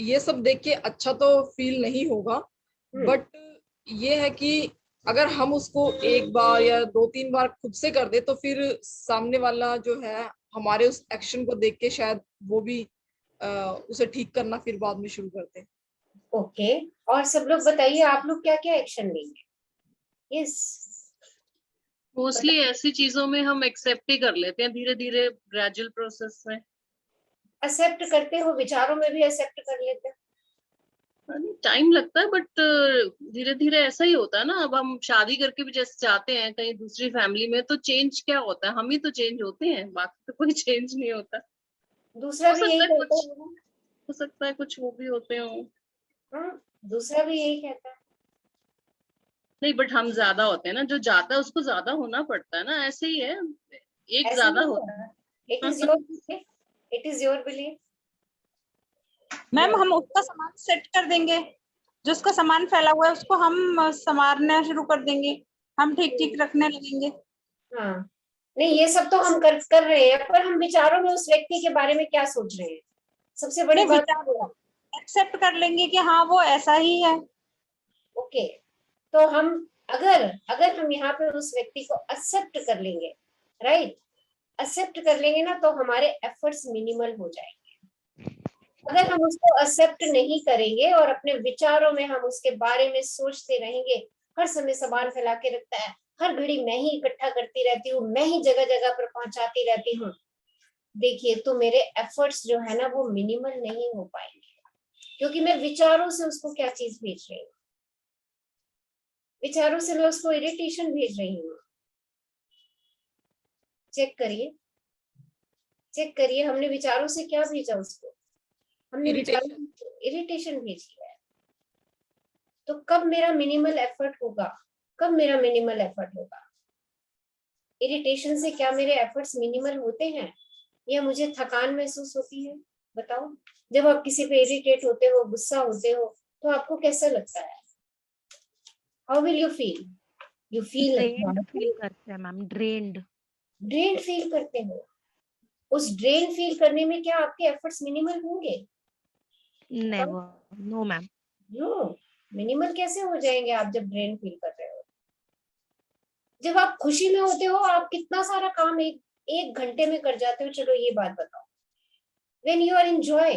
ये सब देख के अच्छा तो फील नहीं होगा, बट ये है कि अगर हम उसको एक बार या 2-3 बार खुद से कर दे तो फिर सामने वाला जो है हमारे उस एक्शन को देख के शायद वो भी उसे ठीक करना फिर बाद में शुरू कर दे। ओके, और सब लोग बताइए, आप लोग क्या क्या एक्शन लेंगे? यस, मोस्टली ऐसी चीजों में हम एक्सेप्ट ही कर लेते हैं धीरे धीरे, ग्रेजुअल प्रोसेस में। एक्सेप्ट करते हो, विचारों में भी एक्सेप्ट कर लेते हो? टाइम लगता है, बट धीरे धीरे ऐसा ही होता है ना। अब हम शादी करके भी जैसे जाते हैं कहीं दूसरी फैमिली में, तो चेंज क्या होता है? हम ही तो चेंज होते हैं, बाकी तो कोई चेंज नहीं होता। दूसरा हो भी सकता यही है कहता कुछ, है। हो सकता है कुछ वो भी होते हो। हाँ, दूसरा भी यही कहता है। नहीं, बट हम ज्यादा होते हैं ना, जो जाता है उसको ज्यादा होना पड़ता है ना, ऐसे ही है, एक ऐसा ज्यादा नहीं होता है। है। It is your belief. Ma'am, हम उसका सामान सेट कर देंगे, जो उसका सामान फैला हुआ है उसको हम संवारना शुरू कर देंगे, हम ठीक ठीक रखने लगेंगे। हाँ, नहीं, ये सब तो हम कर रहे हैं, पर हम विचारों में उस व्यक्ति के बारे में क्या सोच रहे हैं? सबसे बड़ी नहीं, बात विचार वो है। एक्सेप्ट कर लेंगे कि हाँ वो ऐसा ही है। ओके, तो हम अगर हम यहाँ पे उस व्यक्ति को एक्सेप्ट कर लेंगे, राइट, एक्सेप्ट कर लेंगे ना, तो हमारे एफर्ट्स मिनिमल हो जाएंगे। अगर हम उसको एक्सेप्ट नहीं करेंगे और अपने विचारों में हम उसके बारे में सोचते रहेंगे, हर समय सामान फैला के रखता है, हर घड़ी मैं ही इकट्ठा करती रहती हूँ, मैं ही जगह जगह पर पहुंचाती रहती हूँ, देखिए तो मेरे एफर्ट्स जो है ना वो मिनिमल नहीं हो पाएंगे, क्योंकि मैं विचारों से उसको क्या चीज भेज रही हूँ? विचारों से मैं उसको इरिटेशन भेज रही हूँ। चेक करिए, चेक करिए, हमने विचारों से क्या भेजा उसको? हमने विचारों से इरिटेशन भेजी है। तो कब मेरा मिनिमल एफर्ट होगा? कब मेरा मिनिमल एफर्ट होगा? इरिटेशन से क्या मेरे एफर्ट्स मिनिमल होते हैं या मुझे थकान महसूस होती है? बताओ, जब आप किसी पे इरिटेट होते हो, गुस्सा होते हो, तो आपको कैसा लगता है? How will you feel? You feel feel करते हैं मैम, ड्रेन्ड फील करते हो। उस ड्रेन फील करने में क्या आपके एफर्ट्स मिनिमल होंगे? Never, no ma'am. No, minimal कैसे हो जाएंगे आप जब ड्रेन फील कर रहे हो? जब आप खुशी में होते हो, आप कितना सारा काम एक घंटे में कर जाते हो। चलो ये बात बताओ, when you are in joy,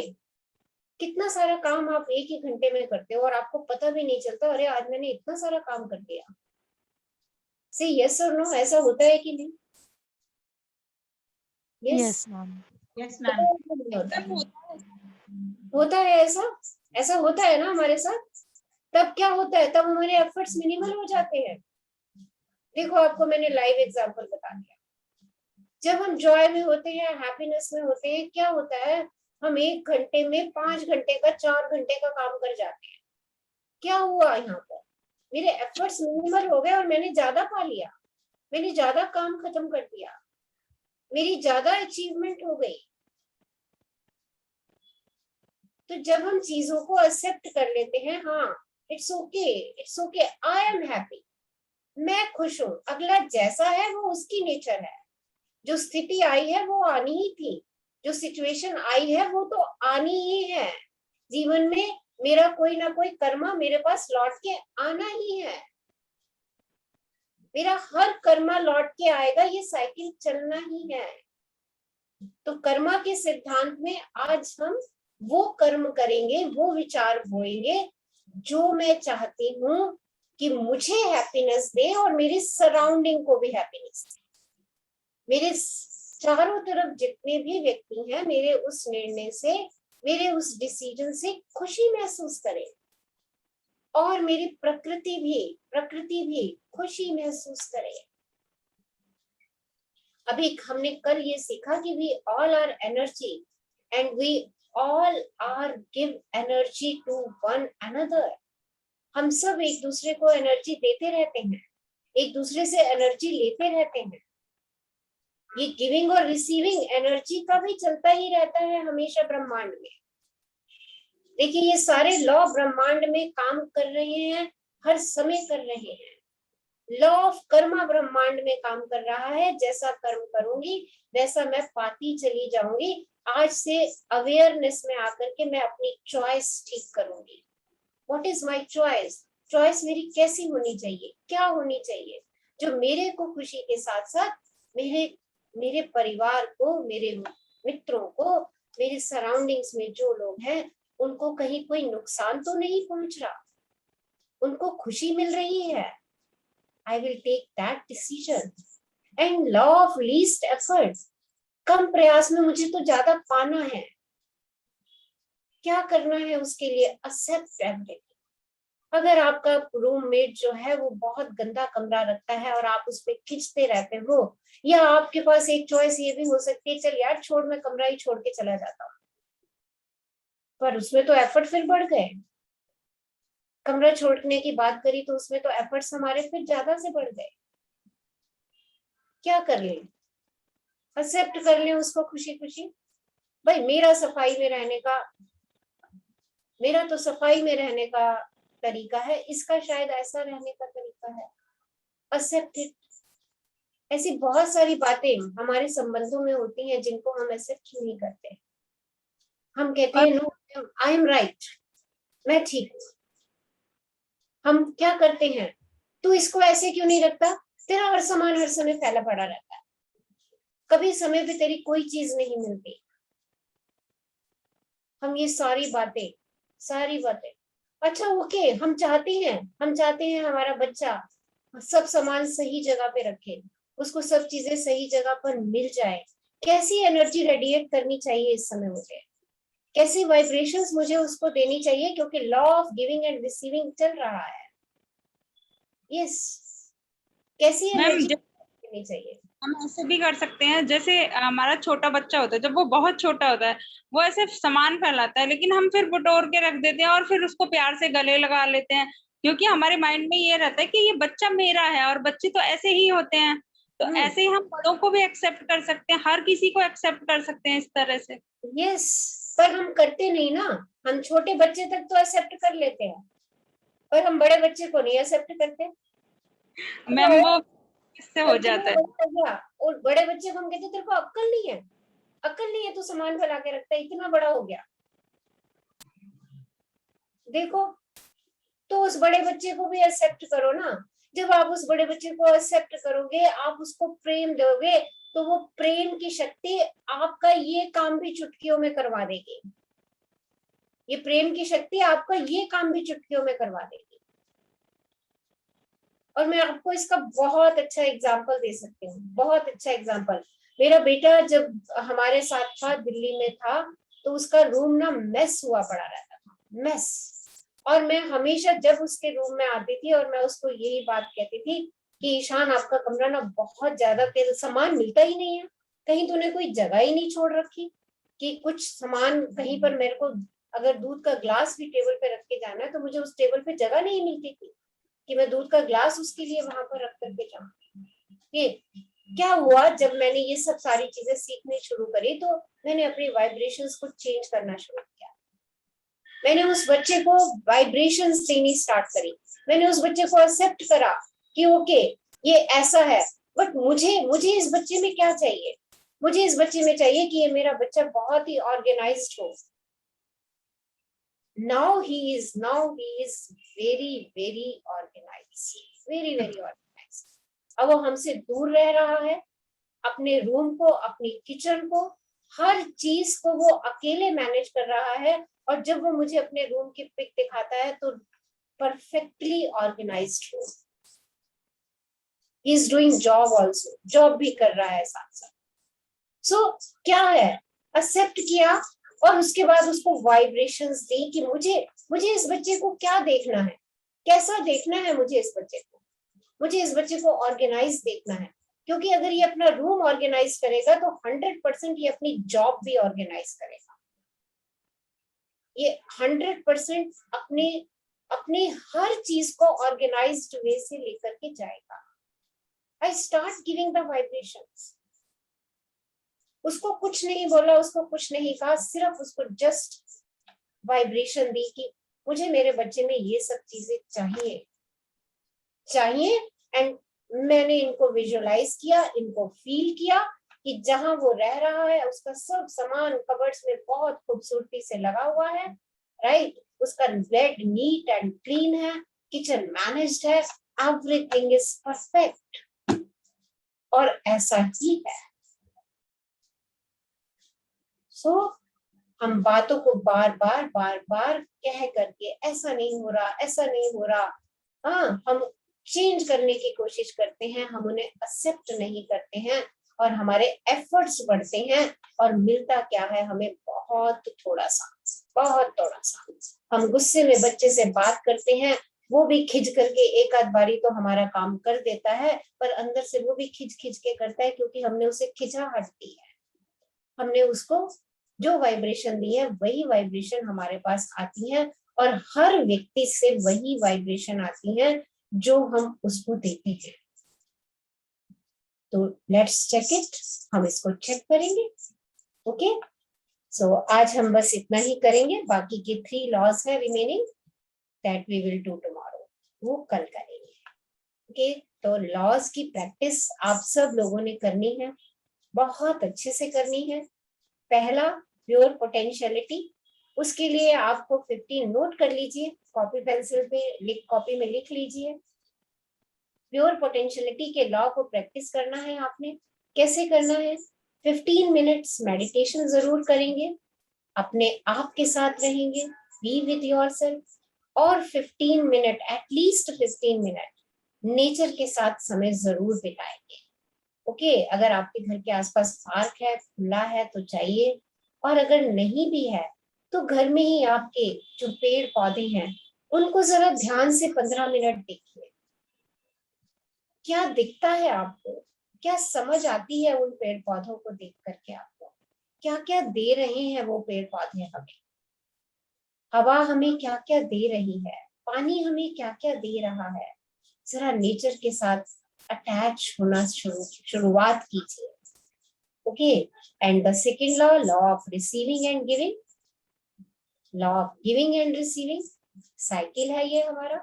कितना सारा काम आप एक ही घंटे में करते हो और आपको पता भी नहीं चलता, अरे आज मैंने इतना सारा काम कर दिया। से यस और नो, ऐसा होता है कि नहीं? Yes ma'am. होता है ऐसा? ऐसा होता है ना हमारे साथ। तब क्या होता है, तब हमारे एफर्ट्स मिनिमल हो जाते हैं। देखो आपको मैंने लाइव एग्जांपल बता दिया। जब हम जॉय में होते हैं, हैप्पीनेस में होते हैं, क्या होता है, हम 1 घंटे में 5 घंटे का 4 घंटे का काम कर जाते हैं। क्या हुआ यहाँ पर, मेरे एफर्ट्स मिनिमल हो गए और मैंने ज्यादा पा लिया, मैंने ज्यादा काम खत्म कर दिया, मेरी ज्यादा अचीवमेंट हो गई। तो जब हम चीजों को एक्सेप्ट कर लेते हैं, हाँ it's okay, I am happy, मैं खुश हूँ, अगला जैसा है वो उसकी नेचर है, जो स्थिति आई है वो आनी ही थी, जो सिचुएशन आई है वो तो आनी ही है। जीवन में मेरा कोई ना कोई कर्मा मेरे पास लौट के आना ही है, मेरा हर कर्मा लौट के आएगा, ये साइकिल चलना ही है। तो कर्मा के सिद्धांत में आज हम वो कर्म करेंगे, वो विचार बोएंगे जो मैं चाहती हूँ कि मुझे हैप्पीनेस दे और मेरी सराउंडिंग को भी हैप्पीनेस दे। मेरे चारों तरफ जितने भी व्यक्ति हैं, मेरे उस निर्णय से, मेरे उस डिसीजन से खुशी महसूस करें, और मेरी प्रकृति भी खुशी महसूस करे। अभी हमने कल ये सीखा कि we all are energy and we all are give energy to one another. हम सब एक दूसरे को एनर्जी देते रहते हैं, एक दूसरे से एनर्जी लेते रहते हैं। ये गिविंग और रिसीविंग एनर्जी का भी चलता ही रहता है हमेशा ब्रह्मांड में। देखिए ये सारे लॉ ब्रह्मांड में काम कर रहे हैं, हर समय कर रहे हैं। लॉ ऑफ कर्मा ब्रह्मांड में काम कर रहा है, जैसा कर्म करूंगी वैसा मैं पाती चली जाऊंगी। आज से अवेयरनेस में आकर के मैं अपनी चॉइस ठीक करूंगी। What is my choice? Choice मेरी कैसी होनी चाहिए, क्या होनी चाहिए, जो मेरे को खुशी के साथ साथ मेरे परिवार को, मेरे मित्रों को, मेरे सराउंडिंग्स में जो लोग हैं उनको कहीं कोई नुकसान तो नहीं पहुंच रहा, उनको खुशी मिल रही है। I will take that decision. And law of least effort, कम प्रयास में मुझे तो ज्यादा पाना है। क्या करना है उसके लिए? Accept everything. अगर आपका रूममेट जो है वो बहुत गंदा कमरा रखता है और आप उस पर खिंचते रहते हो, या आपके पास एक चॉइस ये भी हो सकती है, चल यार छोड़, मैं कमरा ही छोड़ के चला जाता हूँ, पर उसमें तो एफर्ट फिर बढ़ गए। कमरा छोड़ने की बात करी तो उसमें तो एफर्ट्स हमारे फिर ज्यादा से बढ़ गए। क्या कर लें? एक्सेप्ट कर लें उसको खुशी खुशी। भाई मेरा तो सफाई में रहने का तरीका है, इसका शायद ऐसा रहने का तरीका है। Accept it. ऐसी बहुत सारी बातें हमारे संबंधों में होती हैं जिनको हम एक्सेप्ट नहीं करते। हम कहते हैं नो, आई एम राइट, मैं ठीक हूँ। हम क्या करते हैं, तू इसको ऐसे क्यों नहीं रखता, तेरा हर सामान हर समय फैला पड़ा रहता है, कभी समय पे तेरी कोई चीज नहीं मिलती। हम ये सारी बातें अच्छा ओके, हम चाहते हैं हमारा बच्चा सब सामान सही जगह पे रखे, उसको सब चीजें सही जगह पर मिल जाए। कैसी एनर्जी रेडिएट करनी चाहिए इस समय मुझे, कैसी वाइब्रेशंस मुझे उसको देनी चाहिए, क्योंकि law of giving and receiving चल रहा है। यस, कैसी एनर्जी देनी चाहिए। हम ऐसे भी कर सकते हैं, जैसे हमारा छोटा बच्चा होता है, जब वो बहुत छोटा होता है वो ऐसे सामान फैलाता है, लेकिन हम फिर बटोर के रख देते हैं और फिर उसको प्यार से गले लगा लेते हैं, क्योंकि हमारे माइंड में ये रहता है कि ये बच्चा मेरा है, और बच्चे तो ऐसे ही होते हैं। तो ऐसे ही हम बड़ों को भी एक्सेप्ट कर सकते हैं, हर किसी को एक्सेप्ट कर सकते हैं इस तरह से। यस, पर हम करते नहीं ना। हम छोटे बच्चे तक तो एक्सेप्ट कर लेते हैं, पर हम बड़े बच्चे को नहीं एक्सेप्ट करते। मैम वो किससे हो जाता है, और बड़े बच्चे को हम कहते तेरे को अक्ल नहीं है, तू सामान फैला के रखता है, इतना बड़ा हो गया। देखो, तो उस बड़े बच्चे को भी एक्सेप्ट करो ना। जब आप उस बड़े बच्चे को एक्सेप्ट करोगे, आप उसको प्रेम दोगे, तो वो प्रेम की शक्ति आपका ये काम भी चुटकियों में करवा देगी। ये प्रेम की शक्ति आपका ये काम भी चुटकियों में करवा देगी। और मैं आपको इसका बहुत अच्छा एग्जाम्पल दे सकती हूँ, बहुत अच्छा एग्जाम्पल। मेरा बेटा जब हमारे साथ था, दिल्ली में था, तो उसका रूम ना मेस हुआ पड़ा रहता था। मेस। और मैं हमेशा जब उसके रूम में आती थी और मैं उसको यही बात कहती थी कि ईशान आपका कमरा ना बहुत ज्यादा, तेरे सामान मिलता ही नहीं है, कहीं तूने कोई जगह ही नहीं छोड़ रखी कि कुछ सामान कहीं पर, मेरे को अगर दूध का ग्लास भी टेबल पे रख के जाना है तो मुझे उस टेबल पे जगह नहीं मिलती थी कि मैं दूध का ग्लास उसके लिए वहां पर रख करके जाऊं। ये क्या हुआ, जब मैंने ये सब सारी चीजें सीखनी शुरू करी तो मैंने अपनी वाइब्रेशंस को चेंज करना शुरू किया। मैंने उस बच्चे को वाइब्रेशंस देनी स्टार्ट करी। मैंने उस बच्चे को एक्सेप्ट करा कि ओके ये ऐसा है, बट मुझे इस बच्चे में क्या चाहिए? मुझे इस बच्चे में चाहिए कि ये मेरा बच्चा बहुत ही ऑर्गेनाइज्ड हो। Now he is very organized, very organized. अब वो हमसे दूर रह रहा है, अपने रूम को, अपनी किचन को, हर चीज को वो अकेले मैनेज कर रहा है। और जब वो मुझे अपने रूम की पिक दिखाता है तो perfectly organised room. He is doing job also, job भी कर रहा है साथ साथ। सो क्या है, एक्सेप्ट किया और उसके बाद उसको वाइब्रेशंस दी कि मुझे इस बच्चे को क्या देखना है, कैसा देखना है मुझे इस बच्चे को। मुझे इस बच्चे को ऑर्गेनाइज देखना है, क्योंकि अगर ये अपना रूम ऑर्गेनाइज करेगा तो 100% ये अपनी जॉब भी ऑर्गेनाइज करेगा। ये 100% अपने हर चीज को ऑर्गेनाइज्ड वे से लेकर के जाएगा। I start giving the vibrations. उसको कुछ नहीं बोला, उसको कुछ नहीं कहा, सिर्फ उसको जस्ट वाइब्रेशन दी कि मुझे मेरे बच्चे में ये सब चीजें चाहिए। एंड मैंने इनको विजुअलाइज किया, इनको फील किया कि जहां वो रह रहा है उसका सब सामान कबर्ड्स में बहुत खूबसूरती से लगा हुआ है, राइट? उसका बेड नीट एंड क्लीन है, किचन मैनेज्ड है, एवरीथिंग इज परफेक्ट। और ऐसा ही है। सो हम बातों को बार बार कह करके ऐसा नहीं हो रहा, ऐसा नहीं हो रहा, हाँ, हम चेंज करने की कोशिश करते हैं, हम उन्हें एक्सेप्ट नहीं करते हैं और हमारे एफर्ट्स बढ़ते हैं और मिलता क्या है हमें? बहुत थोड़ा सा। हम गुस्से में बच्चे से बात करते हैं, वो भी खिंच करके एक आध बारी तो हमारा काम कर देता है, पर अंदर से वो भी खिंच के करता है, क्योंकि हमने उसे खिंचाहट दी है। हमने उसको जो वाइब्रेशन दी है वही वाइब्रेशन हमारे पास आती है, और हर व्यक्ति से वही वाइब्रेशन आती है जो हम उसको देते हैं। तो लेट्स चेक इट, हम इसको चेक करेंगे। ओके, सो आज हम बस इतना ही करेंगे। बाकी के 3 लॉज है remaining, that we will do tomorrow, वो कल करेंगे। ओके, तो लॉज की प्रैक्टिस आप सब लोगों ने करनी है, बहुत अच्छे से करनी है। पहला प्योर पोटेंशियलिटी, उसके लिए आपको 15 नोट कर लीजिए, कॉपी पेंसिल पे कॉपी में लिख लीजिए। प्योर पोटेंशियलिटी के लॉ को प्रैक्टिस करना है आपने। कैसे करना है? 15 मिनट्स मेडिटेशन जरूर करेंगे, अपने आप के साथ रहेंगे, बी विद योरसेल्फ, और 15 मिनट, एटलीस्ट 15 मिनट नेचर के साथ समय जरूर बिताएंगे। ओके, अगर आपके घर के आसपास पार्क है, खुला है तो जाइए, और अगर नहीं भी है तो घर में ही आपके जो पेड़ पौधे हैं उनको जरा ध्यान से 15 मिनट देखिए। क्या दिखता है आपको? क्या समझ आती है उन पेड़ पौधों को देख करके? आपको क्या क्या दे रहे हैं वो पेड़ पौधे हमें? हवा हमें क्या क्या दे रही है? पानी हमें क्या क्या दे रहा है? जरा नेचर के साथ अटैच होना शुरुआत कीजिए। Okay, and the second law, law of receiving end giving. Law of giving and receiving cycle है ये हमारा,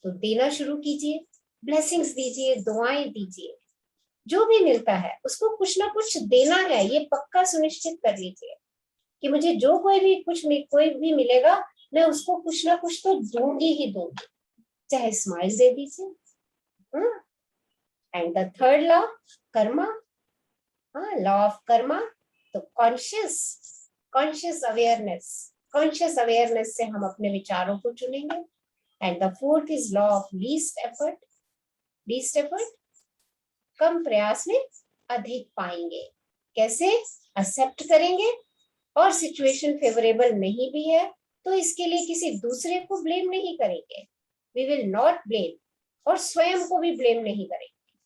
तो देना शुरू कीजिए, ब्लेसिंग्स दीजिए, दुआएं दीजिए। जो भी मिलता है उसको कुछ ना कुछ देना है, ये पक्का सुनिश्चित कर लीजिए कि मुझे जो कोई भी मिलेगा मैं उसको कुछ ना कुछ तो दूंगी ही दूंगी, चाहे स्माइल दे दीजिए। And the third law, karma, law of karma, तो कॉन्शियस अवेयरनेस से हम अपने विचारों को चुनेंगे। And the fourth is law of least effort, कम प्रयास में अधिक पाएंगे। कैसे? एक्सेप्ट करेंगे, और सिचुएशन फेवरेबल नहीं भी है तो इसके लिए किसी दूसरे को ब्लेम नहीं करेंगे, वी विल नॉट ब्लेम, और स्वयं को भी ब्लेम नहीं करेंगे,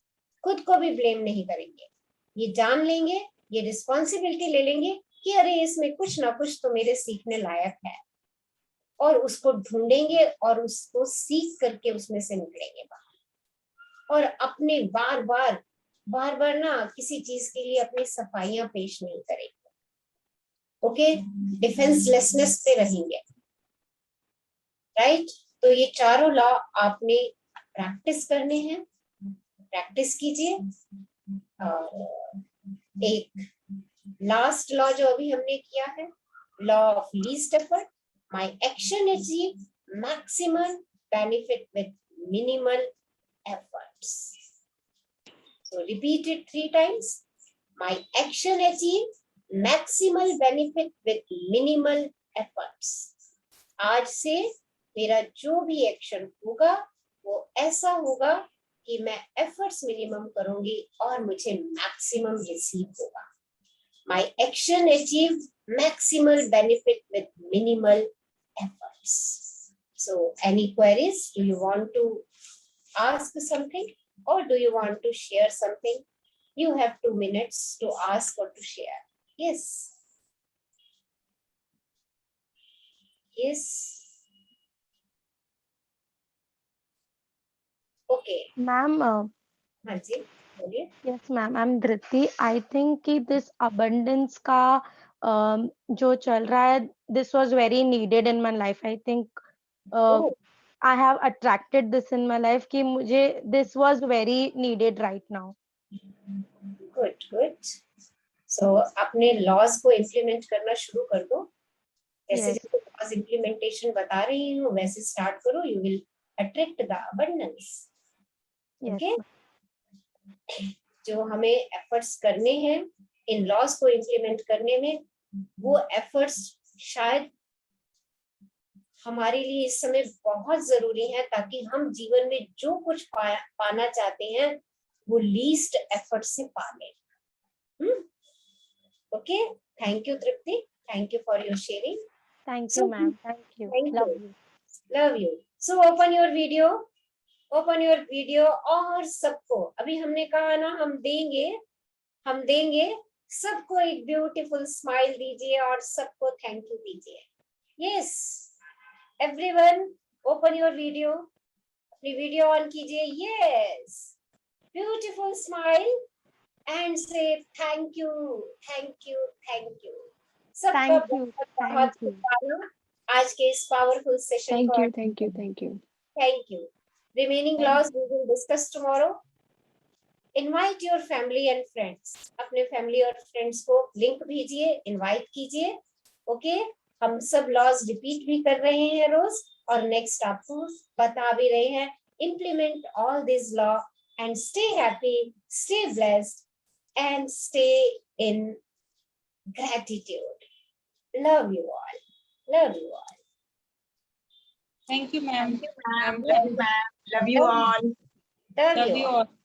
खुद को भी ब्लेम नहीं करेंगे। ये जान लेंगे, ये रिस्पॉन्सिबिलिटी ले लेंगे कि अरे इसमें कुछ ना कुछ तो मेरे सीखने लायक है, और उसको ढूंढेंगे और उसको सीख करके उसमें से निकलेंगे बाहर। और अपने बार बार ना किसी चीज के लिए अपनी सफाइयां पेश नहीं करेंगे, ओके, डिफेंसलेसनेस पे रहेंगे, राइट। तो ये चारों लॉ आपने प्रैक्टिस करने हैं, प्रैक्टिस कीजिए। और एक लास्ट लॉ जो अभी हमने किया है, law of least effort, my action achieve maximum benefit with minimal efforts. So repeat it 3 times. My action achieve maximal benefit with minimal efforts. आज से मेरा जो भी एक्शन होगा वो ऐसा होगा कि मैं एफर्ट्स मिनिमम करूंगी और मुझे मैक्सिमम रिसीव होगा। My action achieve maximal benefit with minimal efforts. So any queries? Do you want to ask something? Or do you want to share something? You have 2 minutes to ask or to share. Yes. Yes. Okay. Ma'am, हाँ जी, बोलिए। yes ma'am, I'm Dhriti. I think कि this abundance का जो चल रहा है, this was very needed in my life. I think Oh, I have attracted this in my life कि मुझे this was very needed right now. good, good. So अपने लॉज को इम्प्लीमेंट करना शुरू कर दो। जैसे Yes. जैसे लॉज इम्प्लीमेंटेशन बता रही हूँ वैसे स्टार्ट करो, you will attract the abundance. Yes. Okay, जो हमें एफर्ट्स करने हैं इन लॉज को इम्प्लीमेंट करने में, वो एफर्ट्स शायद हमारे लिए इस समय बहुत जरूरी है, ताकि हम जीवन में जो कुछ पाना चाहते हैं वो लीस्ट एफर्ट से पा लें। Okay, thank you Tripti, thank you for your sharing. Thank you, ma'am. Thank you. Thank Love you. you. Love you. So open your video, open your video. और सबको अभी हमने कहा ना, हम देंगे सबको एक ब्यूटीफुल स्माइल दीजिए और सबको थैंक यू दीजिए। Yes everyone, open your video, अपनी वीडियो ऑन कीजिए। यस, ब्यूटीफुल स्माइल एंड से thank you, thank you, thank you. सबका Thank you. बहुत Thank you. शुक्रिया आज के इस पावरफुल सेशन को। Thank you. Thank you. Remaining laws we will discuss tomorrow. Invite your family and friends. अपने फैमिली और फ्रेंड्स को लिंक भेजिए, इनवाइट कीजिए। ओके, हम सब लॉज रिपीट भी कर रहे हैं रोज, और नेक्स्ट आपको बता भी रहे हैं। Implement all this law and stay happy, stay blessed, and stay in gratitude. Love you all. Love you all. Thank you, ma'am. Love you all. Love Love you you all. all.